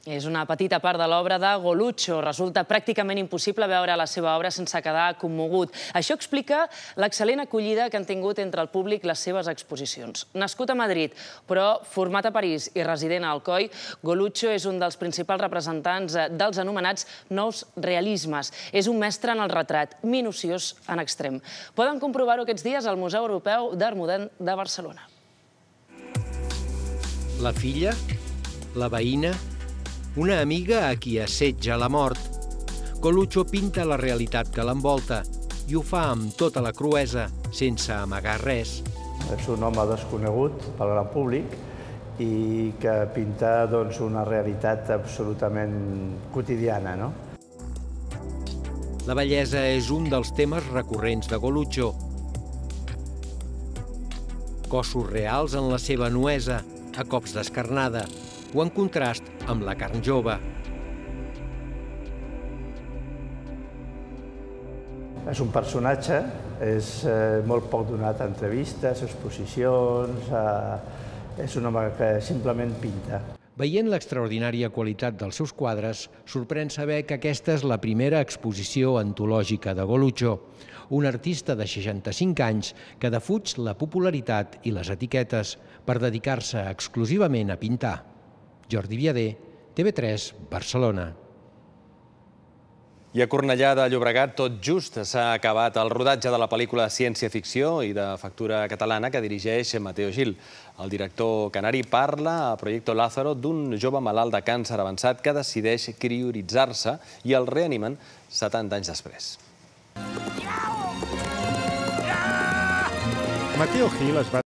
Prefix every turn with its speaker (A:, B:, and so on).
A: És una petita part de l'obra de Golucho. Resulta pràcticament impossible veure la seva obra sense quedar commogut. Això explica l'excel·lent acollida que han tingut entre el públic les seves exposicions. Nascut a Madrid, però format a París i resident a Alcoi, Golucho és un dels principals representants dels anomenats nous realismes. És un mestre en el retrat, minuciós en extrem. Poden comprovar-ho aquests dies al Museu Europeu d'Art Modern de Barcelona.
B: La filla, la veïna, una amiga a qui assetja la mort. Golucho pinta la realitat que l'envolta i ho fa amb tota la cruesa, sense amagar res.
C: És un home desconegut pel gran públic i que pinta una realitat absolutament quotidiana.
B: La bellesa és un dels temes recurrents de Golucho. Cossos reals en la seva nuesa, a cops d'escarnada, o en contrast amb la carn jove.
C: És un personatge, és molt poc donat a entrevistes, exposicions, és un home que simplement pinta.
B: Veient l'extraordinària qualitat dels seus quadres, sorprèn saber que aquesta és la primera exposició antològica de Golucho, un artista de 65 anys que defuig la popularitat i les etiquetes per dedicar-se exclusivament a pintar. Jordi Viader, TV3, Barcelona.
D: I a Cornellà de Llobregat tot just s'ha acabat el rodatge de la pel·lícula de ciència-ficció i de factura catalana que dirigeix Mateo Gil. El director canari parla a Proyecto Lázaro d'un jove malalt de càncer avançat que decideix crioritzar-se i el reanimen 70 anys després.
E: Mateo Gil es va